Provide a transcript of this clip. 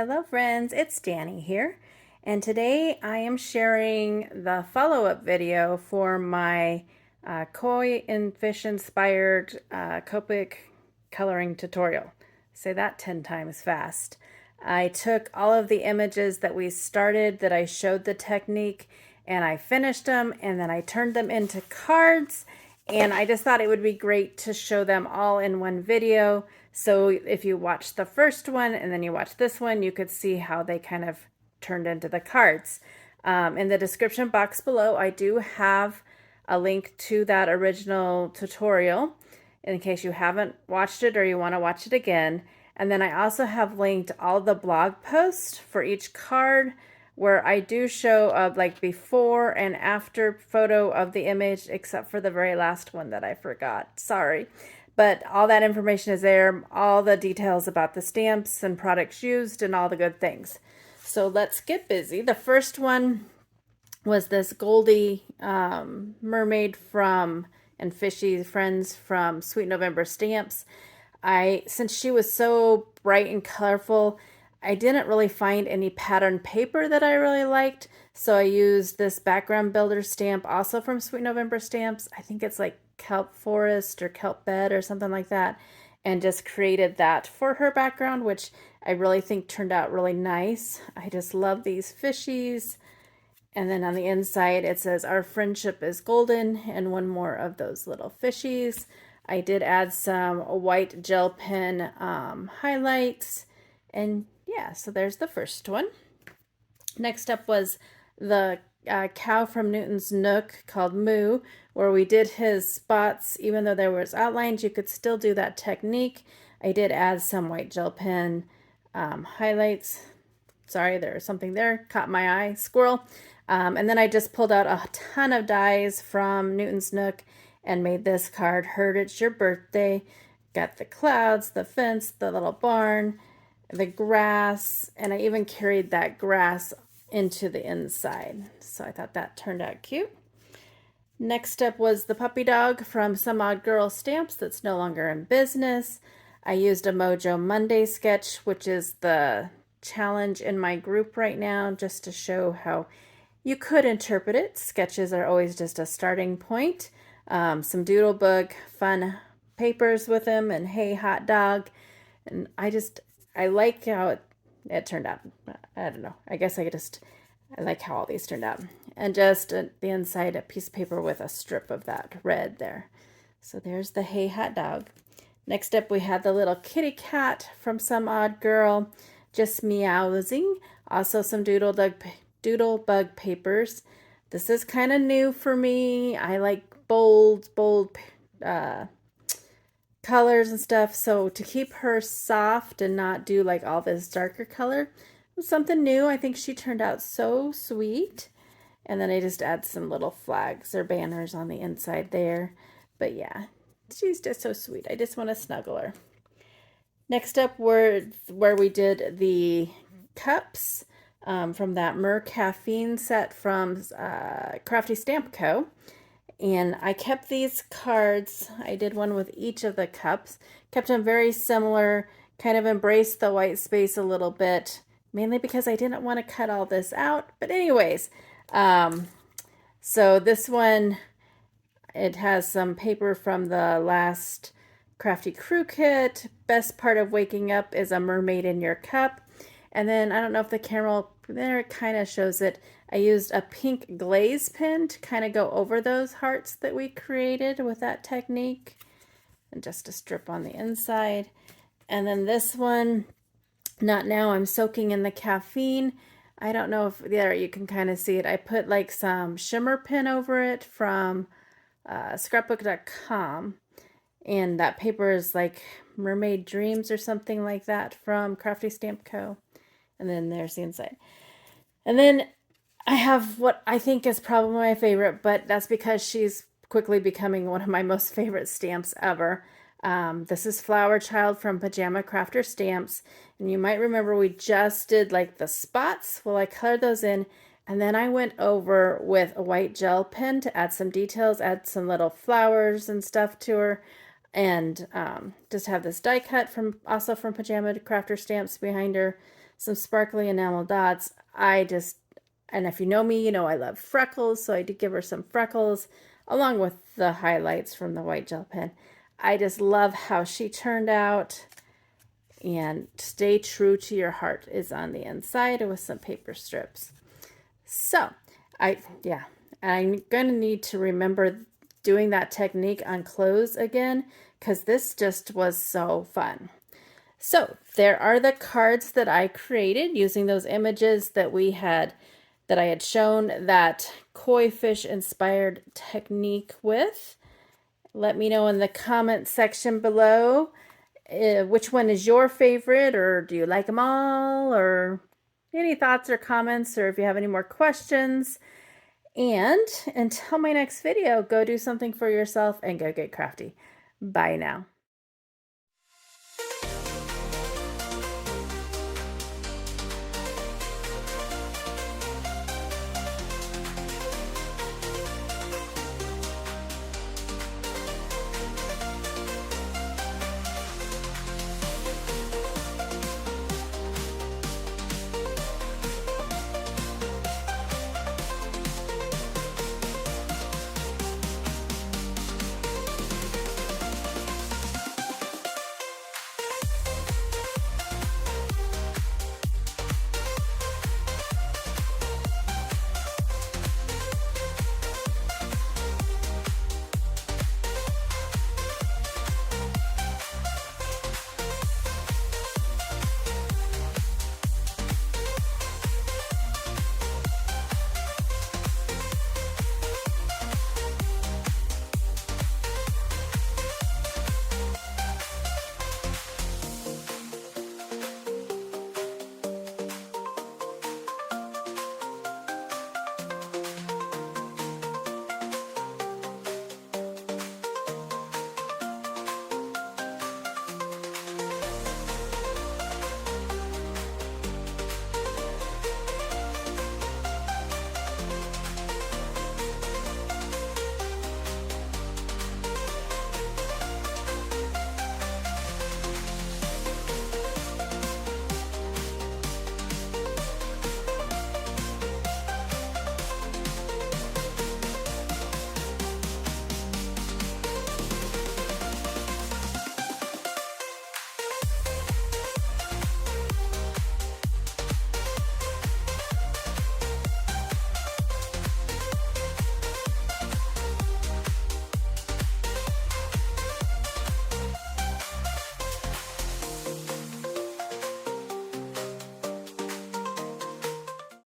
Hello friends, it's Danny here, and today I am sharing the follow-up video for my koi and fish inspired Copic coloring tutorial. Say that 10 times fast. I took all of the images that we started that I showed the technique and I finished them and then I turned them into cards, and I just thought it would be great to show them all in one video. So if you watch the first one and then you watch this one, you could see how they kind of turned into the cards. In the description box below, I do have a link to that original tutorial in case you haven't watched it or you want to watch it again. And then I also have linked all the blog posts for each card, where I do show like before and after photo of the image, except for the very last one that I forgot. Sorry. But all that information is there, all the details about the stamps and products used and all the good things. So let's get busy. The first one was this Goldie mermaid from and fishy friends from Sweet November Stamps. Since she was so bright and colorful, I didn't really find any pattern paper that I really liked, so I used this background builder stamp also from Sweet November Stamps. I think it's like Kelp Forest or Kelp Bed or something like that, and just created that for her background, which I really think turned out really nice. I just love these fishies. And then on the inside it says our friendship is golden, and one more of those little fishies. I did add some white gel pen highlights, and yeah, so there's the first one. Next up was the cow from Newton's Nook called Moo, where we did his spots. Even though there was outlines, you could still do that technique. I did add some white gel pen highlights. Sorry, there's something there, caught my eye, squirrel. And then I just pulled out a ton of dies from Newton's Nook and made this card, Heard It's Your Birthday. Got the clouds, the fence, the little barn, the grass, and I even carried that grass into the inside. So I thought that turned out cute. Next up was the puppy dog from Some Odd Girl Stamps that's no longer in business. I used a Mojo Monday sketch, which is the challenge in my group right now, just to show how you could interpret it. Sketches are always just a starting point. Some Doodlebug fun papers with them, and Hey Hot Dog. And I like how it turned out. I don't know. I guess I like how all these turned out. And just the inside, a piece of paper with a strip of that red there. So there's the Hey Hot Dog. Next up, we had the little kitty cat from Some Odd Girl, just meowsing. Also some Doodlebug papers. This is kind of new for me. I like bold colors and stuff, so to keep her soft and not do like all this darker color was something new. I think she turned out so sweet. And then I just add some little flags or banners on the inside there. But yeah, she's just so sweet. I just want to snuggle her. Next up were where we did the cups from that Mer Caffeine set from Crafty Stamp Co. And I kept these cards. I did one with each of the cups. Kept them very similar, kind of embraced the white space a little bit, mainly because I didn't want to cut all this out. But anyways, so this one, it has some paper from the last Crafty Crew kit. Best part of waking up is a mermaid in your cup. And then I don't know if the camera there, it kind of shows it. I used a pink glaze pen to kind of go over those hearts that we created with that technique. And just a strip on the inside. And then this one, Not Now, I'm soaking in the caffeine. I don't know if there you can kind of see it. I put like some shimmer pen over it from scrapbook.com. And that paper is like Mermaid Dreams or something like that from Crafty Stamp Co. And then there's the inside. And then I have what I think is probably my favorite, but that's because she's quickly becoming one of my most favorite stamps ever. This is Flower Child from Pajama Crafter Stamps. And you might remember we just did like the spots. Well, I colored those in. And then I went over with a white gel pen to add some details, add some little flowers and stuff to her. And just have this die cut also from Pajama Crafter Stamps behind her. some sparkly enamel dots. And if you know me, you know I love freckles, so I did give her some freckles along with the highlights from the white gel pen. I just love how she turned out. And Stay True to Your Heart is on the inside with some paper strips. So I'm going to need to remember doing that technique on clothes again, because this just was so fun. So there are the cards that I created using those images that I had shown that koi fish inspired technique with. Let me know in the comment section below which one is your favorite, or do you like them all, or any thoughts or comments, or if you have any more questions. And until my next video, go do something for yourself and go get crafty. Bye now.